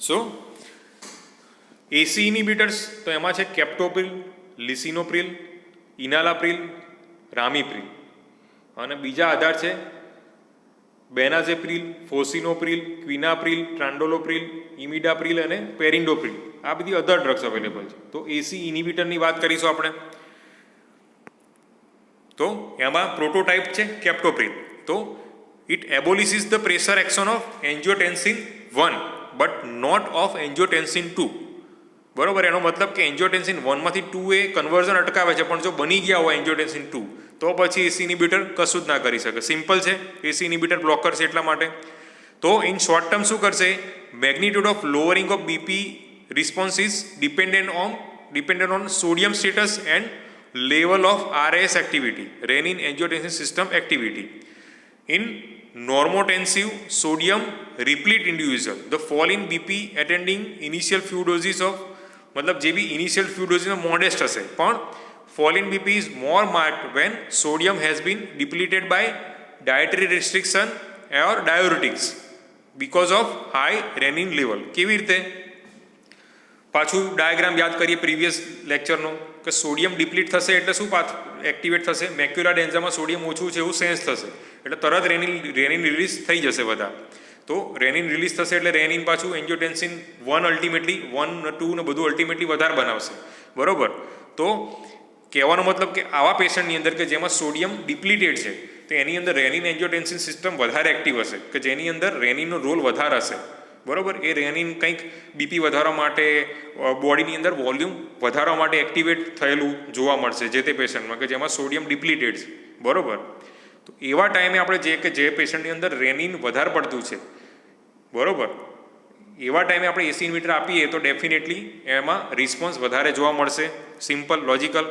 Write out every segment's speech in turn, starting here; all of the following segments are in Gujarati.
સો એસી ઇનિબિટર્સ તો એમાં છે કેપ્ટોપ્રિલ, લિસિનોપ્રિલ, ઇનાલાપ્રિલ, રામીપ્રિલ, અને બીજા આધાર છે બેનાઝેપ્રિલ, ફોસિનોપ્રિલ, ક્વિનાપ્રિલ, ટ્રાન્ડોલોપ્રિલ, ઇમિડાપ્રિલ અને પેરિન્ડોપ્રિલ. આ બધી અધર ડ્રગ્સ અવેલેબલ છે. તો એસી ઇનિબિટરની વાત કરીશું આપણે. તો એમાં પ્રોટોટાઇપ છે કેપ્ટોપ્રિલ. તો it abolishes the pressure action of angiotensin 1 but not of angiotensin 2. બરોબર, એનો મતલબ કે એન્જિયોટેન્સિન 1 માંથી 2 એ કન્વર્ઝન અટકાવે છે, પણ જો બની ગયા હોય એન્જિયોટેન્સિન 2 તો પછી એસી ઇનિબિટર કશું જ ના કરી શકે. સિમ્પલ છે, એસી ઇનિબિટર બ્લોકર છે એટલા માટે. તો ઇન શોર્ટ ટર્મ શું કરશે, magnitude of lowering of BP response is dependent on sodium status and level of RAS activity, renin angiotensin system activity. In normotensive sodium replete individual the fall in BP attending initial few doses of मतलब જે બી ઇનિશિયલ ફ્યુ ડોઝીસમાં મોડેસ્ટ હશે, પણ fall in BP is more marked when sodium has been depleted by dietary restriction or diuretics because of high renin level. કેવી રીતે, પાછું ડાયાગ્રામ યાદ કરીએ પ્રીવિયસ લેક્ચરનો, કે સોડિયમ ડિપ્લીટ થશે એટલે શું પાથ એક્ટિવેટ થશે, મેક્યુલા ડેન્ઝામાં સોડિયમ ઓછું છે એવું સેન્સ થશે, એટલે તરત રેનિન રિલીઝ થઈ જશે બધા. તો રેનિન રિલીઝ થશે એટલે રેનિન પાછું એન્જિયોટેન્સિન 1 અલ્ટિમેટલી 1, 2 ને બધું અલ્ટિમેટલી વધારે બનાવશે. બરોબર, તો કહેવાનો મતલબ કે આવા પેશન્ટની અંદર કે જેમાં સોડિયમ ડિપ્લીટેડ છે તો એની અંદર રેનિન એન્જિયોટેન્સિન સિસ્ટમ વધારે એક્ટિવ હશે, કે જેની અંદર રેનિનનો રોલ વધારે હશે. બરોબર, એ રેનિન કંઈક બીપી વધારવા માટે, બોડીની અંદર વોલ્યુમ વધારવા માટે એક્ટિવેટ થયેલું જોવા મળશે જે તે પેશન્ટમાં કે જેમાં સોડિયમ ડિપ્લીટેડ છે. બરોબર, તો એવા ટાઈમે આપણે જે પેશન્ટની અંદર રેનિન વધારે પડતું છે, બરોબર, એવા ટાઈમે આપણે એસી ઇન્હિબિટર આપીએ તો ડેફિનેટલી એમાં રિસ્પોન્સ વધારે જોવા મળશે. Simple logical.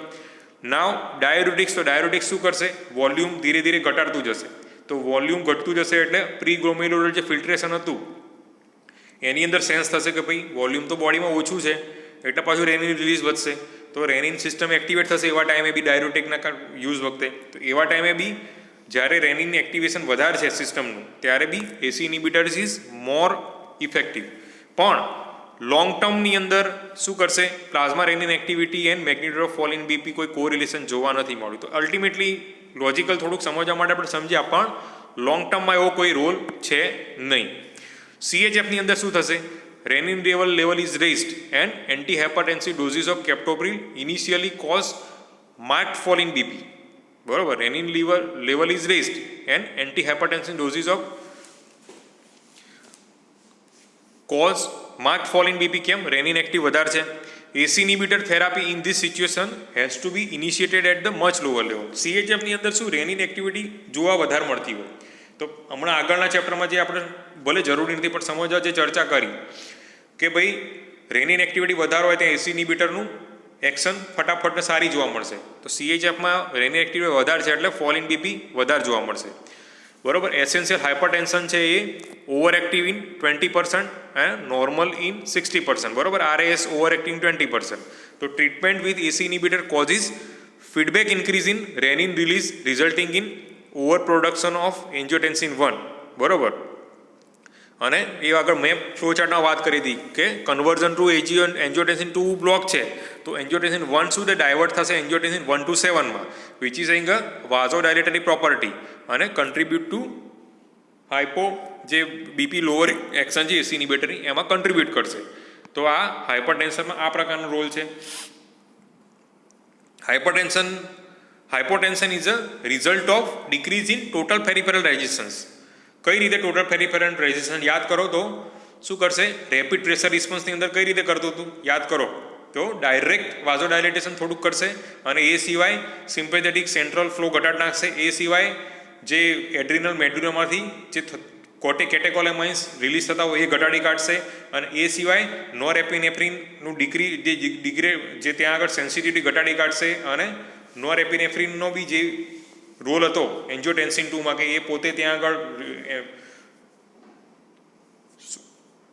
નાવ ડાયુરેટિક્સ, તો ડાયુરેટિક્સ શું કરશે, વોલ્યુમ ધીરે ધીરે ઘટાડતું જશે. તો વોલ્યુમ ઘટતું જશે એટલે પ્રી ગ્લોમેરુલર જે ફિલ્ટ્રેશન હતું એની અંદર સેન્સ થશે કે ભાઈ વોલ્યુમ તો બોડીમાં ઓછું છે એટલે પાછું રેનિન રિલીઝ વધશે, તો રેનિન સિસ્ટમ એક્ટિવેટ થશે એવા ટાઈમે બી ડાયુરેટિકના યુઝ વખતે. તો એવા ટાઈમે બી જ્યારે રેનિનની એક્ટિવેશન વધારે છે સિસ્ટમનું ત્યારે બી AC inhibitors is more effective. પણ લોંગ ટર્મની અંદર શું કરશે, plasma renin activity and magnitude of fall in BP કોઈ કોરિલેશન જોવા નથી મળ્યું. તો અલ્ટિમેટલી લોજિકલ થોડુંક સમજવા માટે આપણે સમજ્યા, પણ લોંગ ટર્મમાં એવો કોઈ રોલ છે નહીં. CHFની અંદર શું થશે, renin level is raised and anti hypertensive doses of captopril initially cause marked fall in BP. બરોબર, renin level is raised and anti hypertensive doses of cause marked fall in BP. કેમ, રેનિન એક્ટિવ વધારે છે. AC inhibitor therapy in this situation has to be initiated at the much lower level. CHFની અંદર શું રેનિન એક્ટિવિટી જોવા વધારે મળતી હોય, તો હમણાં આગળના ચેપ્ટરમાં જે આપણે ભલે જરૂરી નથી પણ સમજવા જે ચર્ચા કરી કે ભાઈ રેનિન એક્ટિવિટી વધારે હોય ત્યાં એસી ઇનિબિટરનું એક્શન ફટાફટ સારી જોવા મળશે. તો CHFમાં રેનિન એક્ટિવિટી વધારે છે એટલે ફોલ ઇન બીપી વધારે જોવા મળશે. બરોબર, એસેન્શિયલ હાઇપરટેન્શન છે એ over active in 20% and normal in 60%. બરોબર, RAS ઓવર એક્ટિવ 20%. તો treatment with AC inhibitor causes feedback increase in renin release resulting in over production of angiotensin 1. બરોબર, અને એ આગળ મેં ફ્લોચાર્ટમાં વાત કરી હતી કે કન્વર્ઝન ટુ એન્જિયોટેન્સિન 2 બ્લોક છે તો એન્જિયોટેન્સિન 1 શું ડાયવર્ટ થશે એન્જિયોટેન્સિન 1 to 7માં, વિચ ઇઝ એંગ વાઝોડાયલેટરી પ્રોપર્ટી અને કન્ટ્રીબ્યુટ ટુ હાઇપો જે બીપી લોઅર એક્શન છે એસી ઇનિબિટરની એમાં કન્ટ્રીબ્યુટ કરશે. તો આ હાઇપરટેન્શનમાં આ પ્રકારનો રોલ છે. Hypotension is a result of decrease in total peripheral resistance. કઈ રીતે ટોટલ પેરિફેરલ રેઝિસ્ટન્સ યાદ કરો તો શું કરશે, રેપિડ પ્રેશર રિસ્પોન્સની અંદર કઈ રીતે કરતું હતું યાદ કરો તો ડાયરેક્ટ વાઝોડાયલેટેશન થોડુંક કરશે, અને એ સિવાય સિમ્પેથેટિક સેન્ટ્રલ ફ્લો ઘટાડી નાખશે. એ સિવાય જે એડ્રિનલ મેડ્યુલામાંથી જે કેટેકોલેમાઇન્સ રિલીઝ થતા હોય એ ઘટાડી કાઢશે, અને એ સિવાય નોરેપિનેફ્રિનનું જે ત્યાં આગળ સેન્સિટિવિટી ઘટાડી કાઢશે, અને નોરેપિનેફ્રિનનો બી જે રોલ હતો એન્જિયોટેન્સિન 2માં કે એ પોતે ત્યાં આગળ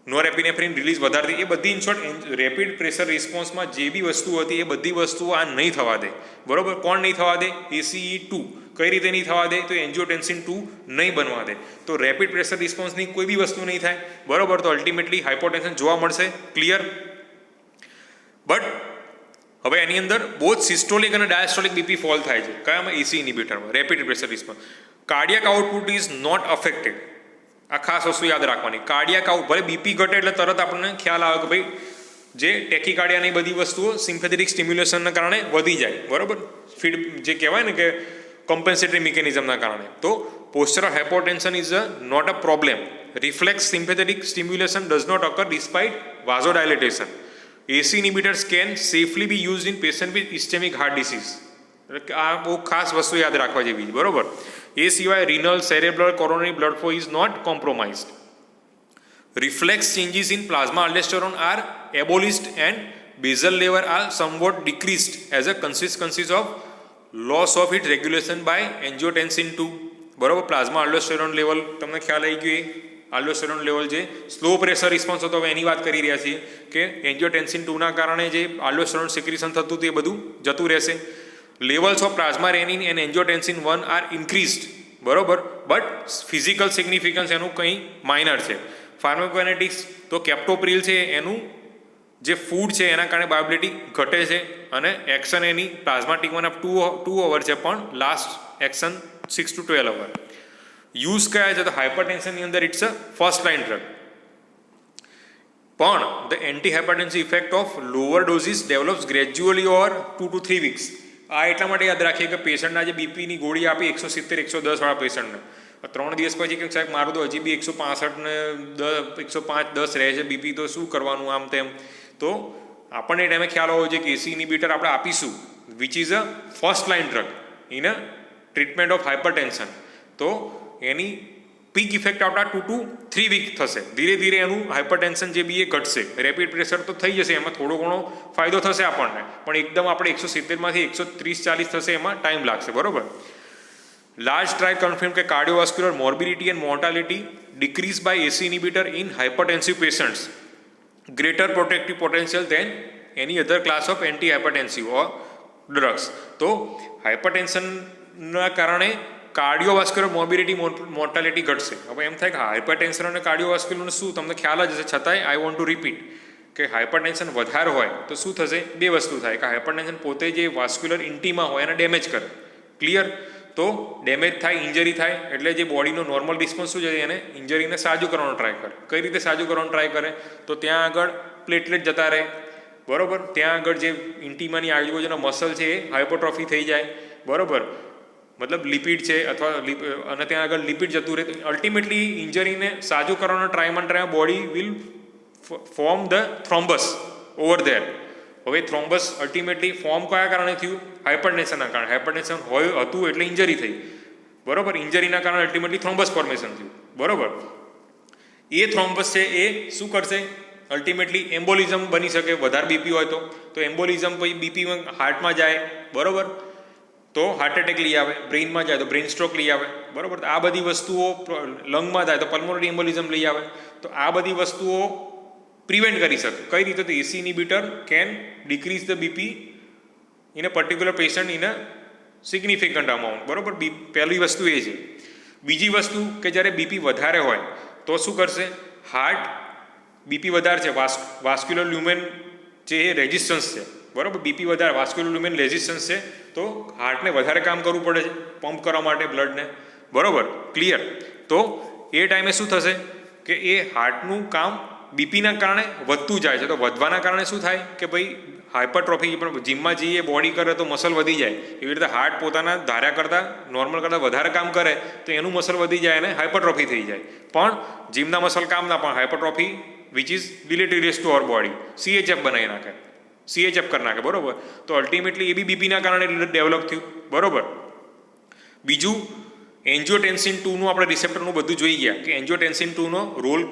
નોરેપિનેફ્રિન રિલીઝ વધારતી, એ બધી ઇન શોર્ટ રેપિડ પ્રેશર રિસ્પોન્સમાં જે બી વસ્તુ હતી એ બધી વસ્તુઓ આ નહીં થવા દે. બરોબર, કોણ નહીં થવા દે? ACE2. કઈ રીતે નહીં થવા દે? તો એન્જિયોટેન્સિન 2 નહીં બનવા દે. તો રેપિડ પ્રેશર રિસ્પોન્સની કોઈ બી વસ્તુ નહીં થાય. બરોબર, તો અલ્ટિમેટલી હાઇપોટેન્શન જોવા મળશે. ક્લિયર? બટ હવે એની અંદર બોથ સિસ્ટોલિક અને ડાયસ્ટોલિક બીપી ફોલ થાય છે. કયામાં? AC ઇનિબિટરમાં. Rapid pressure response. Cardiac output is not affected. આ ખાસ વસ્તુ યાદ રાખવાની. કાર્ડિયાક આઉટ, ભલે બીપી ઘટે એટલે તરત આપણને ખ્યાલ આવે કે ભાઈ જે ટેકીકાર્ડિયાની બધી વસ્તુઓ સિમ્પેથેટિક સ્ટિમ્યુલેશનના કારણે વધી જાય. બરોબર, ફીડ જે કહેવાય ને કે કોમ્પેન્સેટરી મિકેનિઝમના કારણે. તો postural hypotension is not a problem. Reflex sympathetic stimulation does not occur despite vasodilatation. AC inhibitors can safely be used in patient with ischemic heart disease. આ બહુ ખાસ વસ્તુ યાદ રાખવા જેવી. બરોબર, એ સિવાય renal, cerebral, coronary blood flow is not compromised. Reflex changes in plasma aldosterone are abolished and basal level are somewhat decreased as a consequence of loss of its regulation by angiotensin 2. બરોબર, પ્લાઝમા aldosterone લેવલ તમને ખ્યાલ આવી ગયો. આલ્ડોસ્ટેરોન લેવલ જે સ્લો પ્રેશર રિસ્પોન્સ હતો, હવે એની વાત કરી રહ્યા છીએ કે એન્જિયોટેન્સિન 2ના કારણે જે આલ્ડોસ્ટેરોન સિક્રેશન થતું હતું એ બધું જતું રહેશે. Levels of plasma renin and angiotensin 1 are increased. બરોબર, બટ ફિઝિકલ સિગ્નિફિકન્સ એનું કંઈ માઇનર છે. ફાર્માકોકાઇનેટિક્સ તો કેપ્ટોપ્રિલ છે એનું જે ફૂડ છે એના કારણે બાયોબિલિટી ઘટે છે અને એક્શન એની પ્લાઝમા T1 2 અવર છે, પણ last action 6 to 12 hour. Use કયા છે? તો હાઇપરટેન્શનની અંદર it's a first line drug. પણ the anti hypertensive effect of lower doses develops gradually over 2 to 3 weeks. આ એટલા માટે યાદ રાખીએ કે પેશન્ટના જે બીપીની ગોળી આપી 170-110 વાળા પેશન્ટને 3 દિવસ પછી કે સાહેબ મારું તો હજી બી 165 ને 105-10 રહે છે બીપી, તો શું કરવાનું આમ તેમ. તો આપણને એ ટાઈમે ખ્યાલ હોવો જોઈએ કે AC ઇનિબિટર આપણે આપીશું which is a first line drug in a treatment of hypertension. તો એની પીક ઇફેક્ટ આવતા 2 to 3 વીક થશે. ધીરે ધીરે એનું હાઇપરટેન્શન જે બી એ ઘટશે. રેપિડ પ્રેશર તો થઈ જશે, એમાં થોડો ઘણો ફાયદો થશે આપણને, પણ એકદમ આપણે 170માંથી 130-40 થશે, એમાં ટાઈમ લાગશે. બરોબર. લાર્જ ટ્રાયલ કન્ફર્મ કે cardiovascular morbidity and mortality decrease by AC inhibitor in hypertensive patients, greater protective potential than any other class of anti hypertensive or drugs. તો હાઇપરટેન્શનના કારણે કાર્ડિયોવાસ્ક્યુલર મોર્બિડિટી મોર્ટાલિટી ઘટશે. હવે એમ થાય કે હાઇપરટેન્શન અને કાર્ડિયોવાસ્ક્યુલરનું શું, તમને ખ્યાલ જ હશે, છતાંય આઈ વોન્ટ ટુ રિપીટ કે હાઇપરટેન્શન વધારે હોય તો શું થશે? બે વસ્તુ થાય કે હાઇપરટેન્શન પોતે જે વાસ્ક્યુલર ઇન્ટીમાં હોય એને ડેમેજ કરે. ક્લિયર? તો ડેમેજ થાય, ઇન્જરી થાય, એટલે જે બોડીનો નોર્મલ રિસ્પોન્સ શું છે એને ઇન્જરીને સાજું કરવાનો ટ્રાય કરે. કઈ રીતે સાજું કરવાનો ટ્રાય કરે? તો ત્યાં આગળ પ્લેટલેટ જતા રહે. બરોબર, ત્યાં આગળ જે ઇન્ટીમાની આજુબાજુના મસલ છે એ હાઇપોટ્રોફી થઈ જાય. બરોબર, મતલબ લિપિડ છે અથવા અને ત્યાં આગળ લિપિડ જતું રહે. અલ્ટિમેટલી ઇન્જરીને સાજું કરવાનો ટ્રાયમાં body will form the thrombus over there. હવે થ્રોમ્બસ અલ્ટિમેટલી ફોર્મ કયા કારણે થયું? હાઇપરટેન્શનના કારણે. હાઇપરટેન્શન હતું એટલે ઇન્જરી થઈ. બરોબર, ઇન્જરીના કારણે અલ્ટિમેટલી થ્રોમ્બસ ફોર્મેશન થયું. બરોબર, એ થ્રોમ્બસ છે એ શું કરશે? અલ્ટિમેટલી એમ્બોલિઝમ બની શકે. વધારે બીપી હોય તો એમ્બોલિઝમ પછી બીપીમાં હાર્ટમાં જાય. બરોબર, તો હાર્ટ એટેક લઈ આવે. બ્રેઇનમાં જાય તો બ્રેઇન સ્ટ્રોક લઈ આવે. બરોબર, આ બધી વસ્તુઓ લંગમાં થાય તો પલ્મોનરી એમ્બોલિઝમ લઈ આવે. તો આ બધી વસ્તુઓ પ્રિવેન્ટ કરી શકે. કઈ રીતે? તો AC inhibitor can decrease the BP in a particular patient in a significant amount. બરોબર, પહેલી વસ્તુ એ છે. બીજી વસ્તુ કે જ્યારે બીપી વધારે હોય તો શું કરશે? હાર્ટ બીપી વધારે છે, વાસ્ક્યુલર લ્યુમેન જે એ રેઝિસ્ટન્સ છે. બરોબર, બીપી વધારે, વાસ્ક્યુલર લ્યુમેન રેઝિસ્ટન્સ છે, તો હાર્ટને વધારે કામ કરવું પડે છે પંપ કરવા માટે બ્લડને. બરોબર, ક્લિયર? તો એ ટાઈમે શું થશે કે એ હાર્ટનું કામ બીપીના કારણે વધતું જાય છે. તો વધવાના કારણે શું થાય કે ભાઈ હાઇપરટ્રોફી, પણ જીમમાં જઈએ બોડી કરે તો મસલ વધી જાય. એવી રીતે હાર્ટ પોતાના ધાર્યા કરતાં નોર્મલ કરતાં વધારે કામ કરે તો એનું મસલ વધી જાય અને હાઇપરટ્રોફી થઈ જાય. પણ જીમના મસલ કામ ના, પણ hypertrophy which is deleterious to our body, CHF બનાવી નાખે, CHF કરી નાખે. બરોબર, તો અલ્ટિમેટલી એ બી બીપીના કારણે ડેવલપ થયું. બરોબર. બીજું એન્જિયોટેન્સિન 2નું આપણે રિસેપ્ટરનું બધું જોઈ ગયા કે એન્જિયોટેન્સિન 2નો રોલ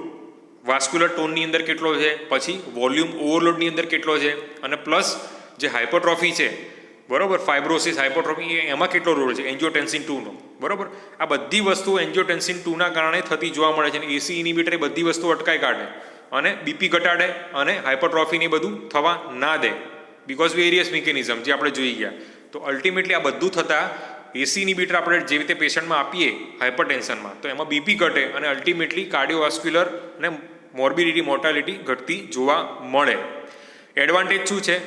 વાસ્ક્યુલર ટોનની અંદર કેટલો છે, પછી વોલ્યુમ ઓવરલોડની અંદર કેટલો છે, અને પ્લસ જે હાઇપરટ્રોફી છે, બરોબર, ફાઇબ્રોસિસ, હાઇપરટ્રોફી, એમાં કેટલો રોલ છે એન્જિયોટેન્સિન 2નો. બરોબર, આ બધી વસ્તુઓ એન્જિયોટેન્સિન 2ના કારણે થતી જોવા મળે છે. અને AC ઇનિબિટર એ બધી વસ્તુઓ અટકાઈ કાઢે. અને બીપી ઘટાડે અને હાઇપરટ્રોફી ને બધું થવા ના દે, બિકોઝ વેરિયસ મિકેનિઝમ જે આપણે જોઈ ગયા. તો અલ્ટિમેટલી આ બધું થતાં એસી ઇનિબિટર આપણે જે રીતે પેશન્ટમાં આપીએ હાઇપરટેન્શનમાં, તો એમાં બીપી ઘટે અને અલ્ટિમેટલી કાર્ડિયોવાસ્ક્યુલર અને મોર્બિડિટી મોર્ટાલિટી ઘટતી જોવા મળે. એડવાન્ટેજ શું છે?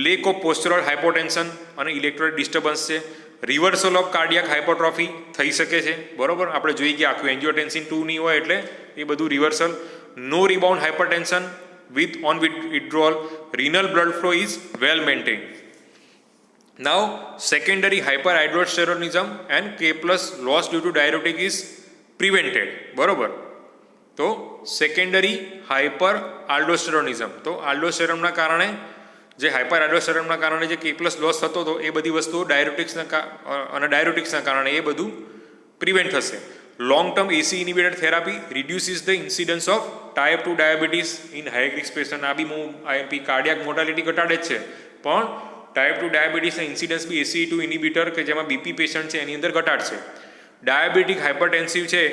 લેક ઓફ પોસ્ચરલ હાઇપોટેન્શન અને ઇલેક્ટ્રોલાઇટ ડિસ્ટર્બન્સ છે. રિવર્સલ ઓફ કાર્ડિયાક હાઇપરટ્રોફી થઈ શકે છે, બરોબર. આપણે જોઈ ગયા આખું એન્જિયોટેન્સિન 2 ની હોય એટલે એ બધું reversal. No rebound hypertension with on withdrawal. Renal blood flow is well maintained. Now secondary hyperaldosteronism and K plus loss due to diuretic is prevented, બરોબર. તો સેકન્ડરી હાઇપર આલ્ડોસ્ટેરોનિઝમ, તો આલ્ડોસ્ટેરોનના કારણે જે હાઇપર આલ્ડોસ્ટેરોનના કારણે જે K પ્લસ લોસ થતો હતો એ બધી વસ્તુઓ ડાયુરેટિક્સના કારણે એ બધું પ્રિવેન્ટ થશે. Long term AC inhibitor therapy reduces the incidence of type 2 diabetes in high risk patient. આ બી હું આઈએમપી કાર્ડિયાક મોર્ટાલિટી ઘટાડે જ છે, પણ ટાઈપ 2 ડાયાબિટીસના ઇન્સિડન્સ બી ACE2 ઇનિબિટર કે જેમાં બીપી પેશન્ટ છે એની અંદર ઘટાડશે. ડાયાબિટીક હાઇપરટેન્સિવ છે,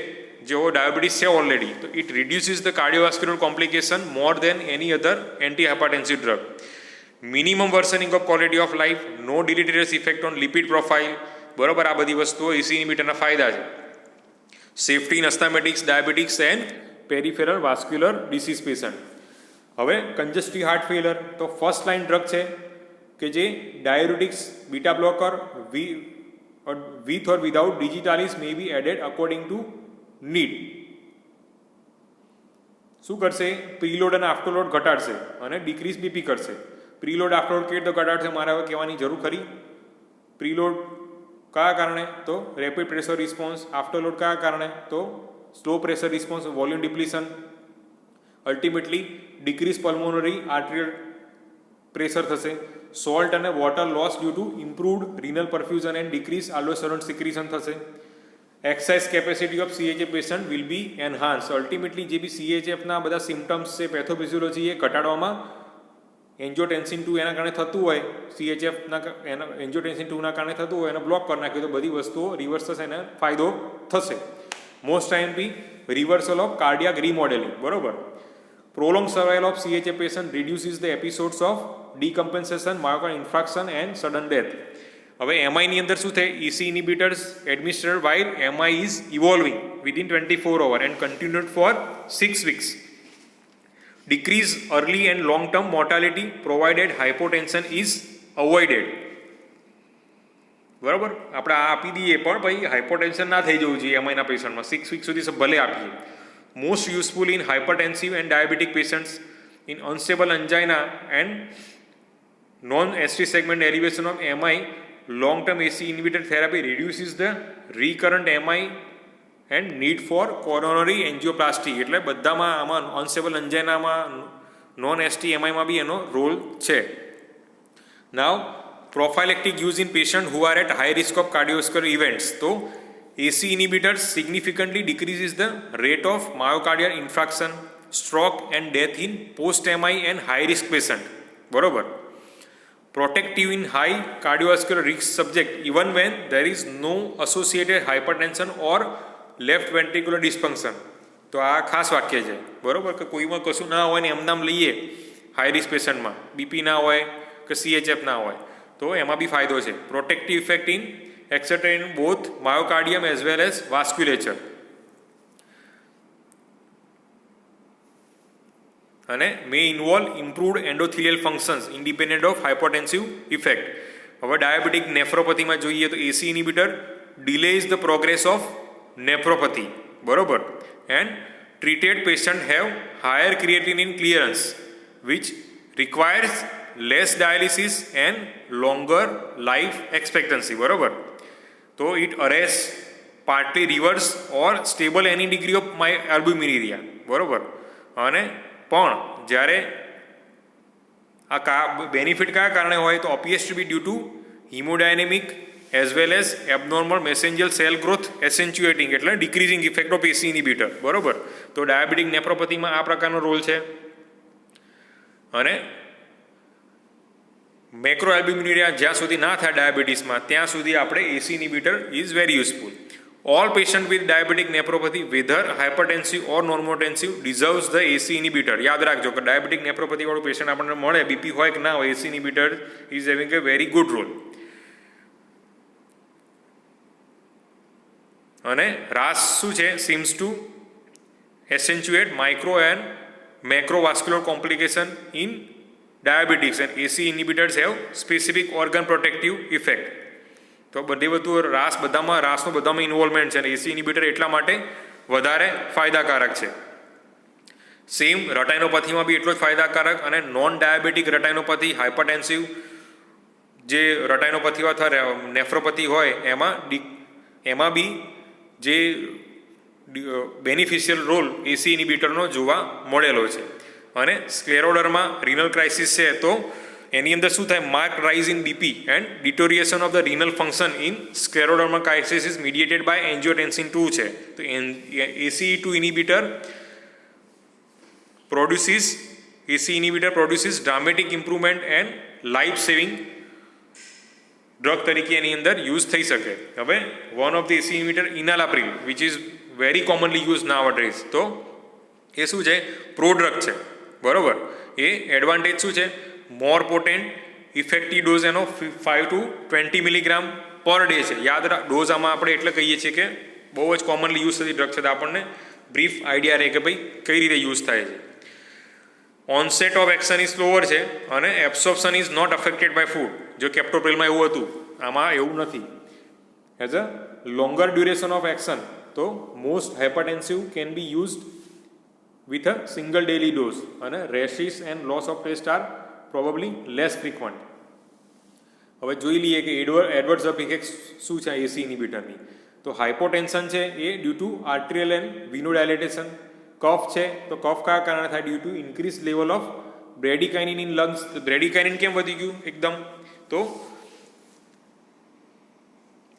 જેઓ ડાયાબિટીસ છે ઓલરેડી, તો it reduces the cardiovascular complication more than any other anti hypertensive drug. Minimum worsening of quality of life, no deleterious effect on lipid profile, બરોબર. આ બધી વસ્તુઓ એસી ઇનિબિટરના ફાયદા છે. Safety in asthmatics, diabetics and peripheral vascular disease patient. હવે કન્જસ્ટિવ હાર્ટ ફેલર, તો ફર્સ્ટ લાઇન ડ્રગ છે કે જે diuretics, beta blocker with or without digitalis may be added according to need. શું કરશે? પ્રીલોડ અને આફ્ટરલોડ ઘટાડશે અને ડિક્રીઝ બીપી કરશે. પ્રીલોડ આફ્ટરલોડ કેવી રીતે ઘટાડશે મારે હવે કહેવાની જરૂર ખરી? પ્રીલોડ કયા કારણે? તો રેપિડ પ્રેશર રિસ્પોન્સ. આફ્ટરલોડ કયા કારણે? તો slow pressure response, volume depletion. Ultimately decrease pulmonary arterial pressure થશે. સોલ્ટ અને water loss due to improved renal perfusion and decrease aldosterone secretion થશે. Exercise capacity of CHF patient will be enhance. Ultimately જે બી CHFના બધા સિમ્ટમ્સ છે, પેથોફિઝિયોલોજી, એ ઘટાડવામાં એન્જિયોટેન્સિન 2 એના કારણે થતું હોય, CHFના એન્જિયોટેન્સિન 2ના કારણે થતું હોય, એને બ્લોક કરી નાખ્યું તો બધી વસ્તુઓ રિવર્સ થશે, એને ફાયદો થશે. મોસ્ટ ટાઈમ બી રિવર્સલ ઓફ કાર્ડિયાક રીમોડેલિંગ, બરોબર. Prolong survival of CHF patient reduces the episodes of decompensation, myocardial infarction and sudden death. હવે એમઆઈની અંદર શું થાય? EC ઇનિબિટર્સ એડમિનિસ્ટર્ડ while MI is evolving within 24 hours and continued for 6 weeks. Decrease early and long term mortality provided hypotension is avoided. બરાબર. આપણે આ આપી દઈએ પણ ભાઈ હાઇપોટેન્શન ના થઈ જવું જોઈએ એમઆઈના પેશન્ટમાં. 6 weeks સુધી ભલે આપીએ. Most useful in hypertensive and diabetic patients, in unstable angina and non ST segment elevation of MI. Long term AC inhibitor therapy reduces the recurrent MI and need for coronary angioplasty. એટલે બધામાં આમાં અનસ્ટેબલ અંજાઇનામાં, નોન ST MIમાં બી એનો રોલ છે. નાવ prophylactic use in patients who are at high risk of cardiovascular events. તો AC inhibitors significantly decreases the rate of myocardial infarction, stroke and death in post MI and high risk patient, બરોબર. Protective in high cardiovascular risk subject even when there is no associated hypertension or left ventricular dysfunction. તો આ ખાસ વાક્ય છે, બરોબર. કે કોઈમાં કશું ના હોય ને એમ નામ લઈએ હાઈ રિસ્ક પેશન્ટમાં, બીપી ના હોય કે CHF ના હોય, તો એમાં બી ફાયદો છે. Protective effect in extra in both myocardium as well as vasculature. અને may involve improved endothelial functions independent of hypotensive effect. હવે ડાયાબિટીક નેફ્રોપથીમાં જોઈએ તો AC inhibitor delays the progress of nephropathy, બરોબર. And treated patient have higher creatinine clearance which requires less dialysis and longer life expectancy, બરોબર. તો it arrests partly reverse or stable any degree of microalbuminuria, બરોબર. અને પણ જ્યારે આ બેનિફિટ કયા કારણે હોય તો appears to be due to hemodynamic as well as abnormal mesangial cell growth attenuating, એટલે decreasing effect of AC inhibitor, બરોબર. તો ડાયાબિટીક નેફ્રોપથીમાં આ પ્રકારનો રોલ છે. અને મેક્રો એલ્બ્યુમિનિરિયા જ્યાં સુધી ના થાય ડાયાબિટીસમાં ત્યાં સુધી આપણે AC inhibitor is very useful. All patient with diabetic nephropathy, whether hypertensive or normotensive, deserves the AC inhibitor. યાદ રાખજો કે ડાયાબિટિક નેફ્રોપેથી વાળું પેશન્ટ આપણને મળે, બીપી હોય કે ના હોય, AC inhibitor is having a very good role. અને RAS શું છે? seems to accentuate micro and macrovascular complication in diabetics, and AC inhibitors have specific organ protective effect. તો બધી વસ્તુ રાસનું બધામાં ઇન્વોલ્વમેન્ટ છે અને એસી ઇનિબિટર એટલા માટે વધારે ફાયદાકારક છે. સેમ રટાઇનોપથીમાં બી એટલો જ ફાયદાકારક, અને નોન ડાયાબિટિક રટાઇનોપથી, હાઇપરટેન્સિવ જે રટાઇનોપથી અથવા નેફ્રોપથી હોય એમાં બી જે બેનિફિશિયલ રોલ એસી ઇનિબિટરનો જોવા મળેલો છે. અને સ્ક્લેરોડરમાં રિનલ ક્રાઇસિસ છે તો એની અંદર શું થાય? Mark rise in BP and deterioration of the renal function in scleroderma crisis is mediated by angiotensin 2 છે. તો ACE2 inhibitor produces dramatic improvement and life saving drug તરીકે એની અંદર યુઝ થઈ શકે. હવે one of the AC inhibitor enalapril which is very commonly use nowadays. તો એ શું છે? પ્રોડ્રગ છે, બરોબર. એ એડવાન્ટેજ શું છે? મોર પોટેન્ટ, ઇફેક્ટિવ ડોઝ એનો 5 to 20 મિલીગ્રામ પર ડે છે. યાદ રાખ, ડોઝ આમાં આપણે એટલે કહીએ છીએ કે બહુ જ કોમનલી યુઝ થતી ડ્રગ છે, તો આપણને બ્રીફ આઈડિયા રહે કે ભાઈ કઈ રીતે યુઝ થાય છે. Onset of action is slower છે અને absorption is not affected by food. જો કેપ્ટોપ્રિલમાં એવું હતું, આમાં એવું નથી. As a longer duration of action, તો most hypertensive can be used with a single daily dose, અને rashes and loss of taste are probably less frequent. હવે જોઈ લઈએ કે એડવર્સ ઇફેક્ટ શું છે એસી ઇનિબિટરની. તો હાઇપોટેન્શન છે એ ડ્યુ ટુ આર્ટેરિયલ એન્ડ વિનોડાયલેટેશન. કફ છે તો કફ કયા કારણે થાય? Due two increase level of બ્રેડિકાઇનિન in lungs. બ્રેડિકાઇનિન કેમ વધી ગયું એકદમ? તો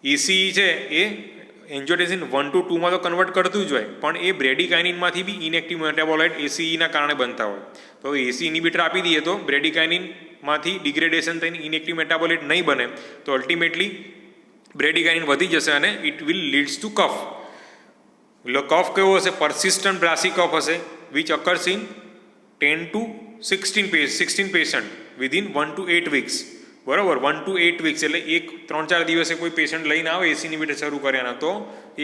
એસી છે એ એન્જિયોટેન્સિન 1 to 2 માં તો કન્વર્ટ કરતું જ હોય, પણ એ બ્રેડિકાઇનિનમાંથી બી ઇનએક્ટિવ મેટાબોલાઇટ એસીઈના કારણે બનતા હોય. તો એસી ઇનિબિટર આપી દઈએ તો બ્રેડિકાઇનિનમાંથી ડિગ્રેડેશન થઈને ઇનએક્ટિવ મેટાબોલાઇટ નહીં બને, તો અલ્ટિમેટલી બ્રેડિકાઇનિન વધી જશે અને ઇટ વિલ લીડ્સ ટુ કફ. એટલે કફ કેવો હશે? persistent brassy કફ હશે, which occurs in 10 to 16 patient within 1 to 8 weeks. બરાબર, 1 to 8 weeks એટલે 3-4 દિવસે કોઈ પેશન્ટ લઈને આવે એસી ઇનિબિટર શરૂ કર્યાના, તો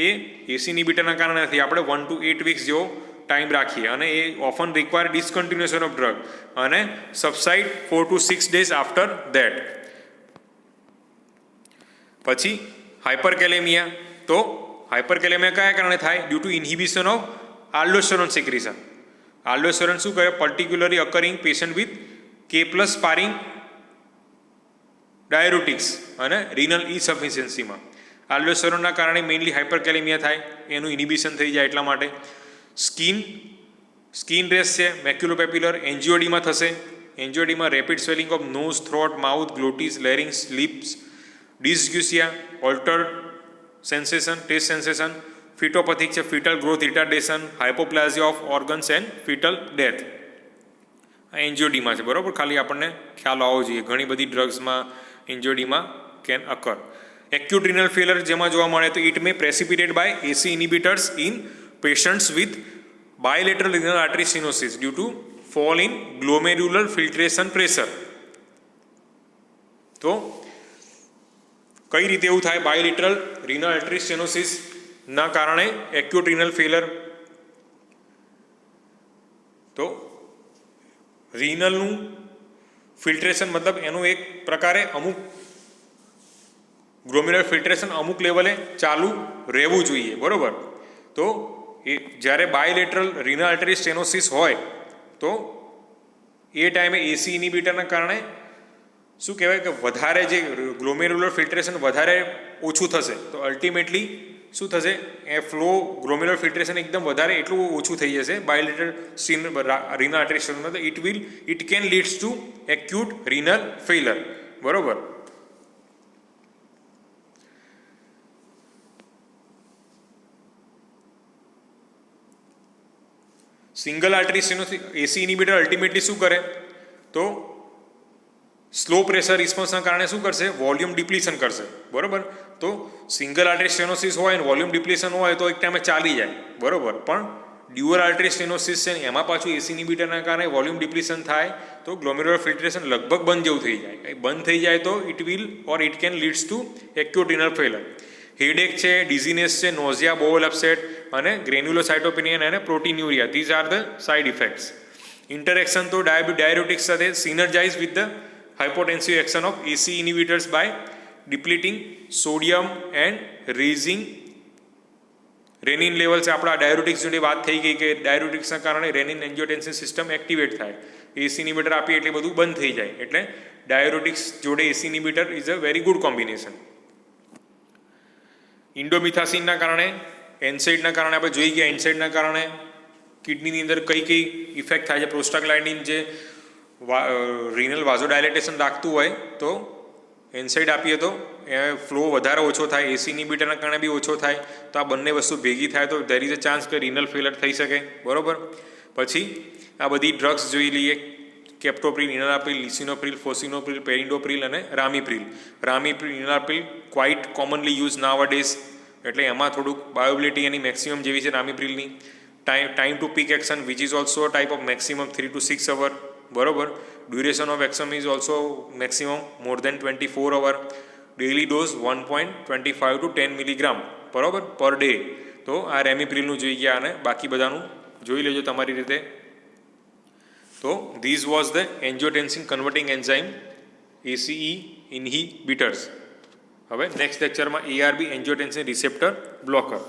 એ એસી ઇનિબિટરના કારણે નથી. આપણે 1 to 8 weeks જેવો ટાઈમ રાખીએ, અને એ often require discontinuation of drug અને subside 4 to 6 days after that. પછી હાઇપરકેલેમિયા. તો હાઇપરકેલેમિયા કયા કારણે થાય? Due to inhibition of aldosterone secretion. Aldosterone શું કરે? Particularly occurring patient with K+ sparing diuretics અને રિનલ ઇન્સફિશિયન્સીમાં આલ્ડોસ્ટેરોનના કારણે મેઇનલી હાઇપરકેલેમિયા થાય, એનું ઇનિબિશન થઈ જાય. એટલા માટે સ્કિન રેસ છે, મેક્યુલોપેપ્યુલર એન્જિયોડીમાં થશે. Angioedema rapid swelling of nose, throat, mouth, glottis, larynx, lips, dysgeusia, altered sensation, taste sensation. Fetopathic છે, fetal growth retardation, hypoplasia of organs and fetal death. આ એન્જિયોડીમાં છે, બરાબર. ખાલી આપણને ખ્યાલ આવવો જોઈએ, ઘણી બધી ડ્રગ્સમાં angioedema can occur. Acute renal failure જેમાં જોવા મળે, તો it may precipitated by AC inhibitors in patients with bilateral renal artery stenosis due to fall in glomerular filtration pressure. તો કઈ રીતે એવું થાય? બાયલેટરલ રિનલ આર્ટરી સ્ટેનોસિસ ના કારણે એક્યુટ રિનલ ફેલર. તો રિનલનું ફિલ્ટ્રેશન મતલબ એનું એક પ્રકારે અમુક ગ્લોમેરુલર ફિલ્ટ્રેશન અમુક લેવલે ચાલુ રહેવું જોઈએ, બરાબર. તો એ જ્યારે બાયલેટરલ રિનલ આર્ટરી સ્ટેનોસિસ હોય તો એ ટાઈમે એસી ઇનિબિટરના કારણે શું કહેવાય કે વધારે જે ગ્લોમેરુલર ફિલ્ટ્રેશન વધારે ઓછું થશે. તો અલ્ટિમેટલી શું થશે? એ ફ્લો ગ્લોમેરુલર ફિલ્ટ્રેશન એકદમ વધારે એટલું ઓછું થઈ જશે bilateral renal artery stenosis. It can leads to acute renal failure, બરોબર. Single artery stenosis ACE inhibitor ultimately શું કરે? તો સ્લો પ્રેશર રિસ્પોન્સના કારણે શું કરશે? વોલ્યુમ ડિપ્લીશન કરશે, બરાબર. તો સિંગલ આર્ટરી સ્ટેનોસિસ હોય ને વોલ્યુમ ડિપ્લીશન હોય તો એક ટાઈમે ચાલી જાય, બરાબર. પણ ડ્યુઅલ આર્ટરી સ્ટેનોસિસ છે ને એમાં પાછું એસી ઇન્હિબિટરના કારણે વોલ્યુમ ડિપ્લીશન થાય તો ગ્લોમેરુલર ફિલ્ટ્રેશન લગભગ બંધ જેવું થઈ જાય. એ બંધ થઈ જાય તો it will or it can leads to acute renal failure. Headache છે, ડિઝીનેસ છે, નોઝિયા, બોવલ અપસેટ અને ગ્રેન્યુલોસાઇટોપેનિયા અને proteinuria, these are the side effects. Interaction તો ડાયરેટિક્સ સાથે synergize with the hypotensive action of AC inhibitors by depleting sodium and raising renin levels. આપણા ડાયરેટિક્સ જોડે વાત થઈ ગઈ કે ડાયરેટિક્સના કારણે રેનિન એન્જિયોટેન્સિન સિસ્ટમ એક્ટિવેટ થાય, એસી ઇન્હિબિટર આપીએ એટલે બધું બંધ થઈ જાય. એટલે ડાયરેટિક્સ જોડે ACE inhibitor is a very good combination. ઇન્ડોમિથાસિનના કારણે, એનસાઇડના કારણે આપણે જોઈ ગયા, એનસાઇડના કારણે કિડનીની અંદર કઈ કઈ ઇફેક્ટ થાય છે. પ્રોસ્ટાગ્લાન્ડિન જે રિનલ વાઝોડાયલેટેશન રાખતું હોય તો એનસાઇડ આપીએ તો એ ફ્લો વધારે ઓછો થાય, એસી ઇન્હિબિટરના કારણે બી ઓછો થાય. તો આ બંને વસ્તુ ભેગી થાય તો ધેર ઇઝ અ ચાન્સ કે રિનલ ફેલર થઈ શકે, બરાબર. પછી આ બધી ડ્રગ્સ જોઈ લઈએ, કેપ્ટોપ્રિલ, ઇનાલાપ્રિલ, લિસિનોપ્રિલ, ફોસિનોપ્રિલ, પેરિન્ડોપ્રિલ અને ramipril. Ramipril, enalapril quite commonly use nowadays, એટલે એમાં થોડુંક બાયોબિલિટી એની મેક્સિમમ જેવી છે રામીપ્રિલની. Time to peak action which is also type of maximum 3 to 6 hours, બરોબર. Duration of action is also maximum more than 24 hours. Daily dose 1.25 to 10 milligram, બરોબર, પર ડે. તો આ રેમિપ્રિલનું જોઈ ગયા અને બાકી બધાનું જોઈ લેજો તમારી રીતે. તો this was the angiotensin converting enzyme ACE inhibitors. હવે નેક્સ્ટ લેક્ચરમાં ARB એન્જિયોટેન્સિન રિસેપ્ટર બ્લોકર.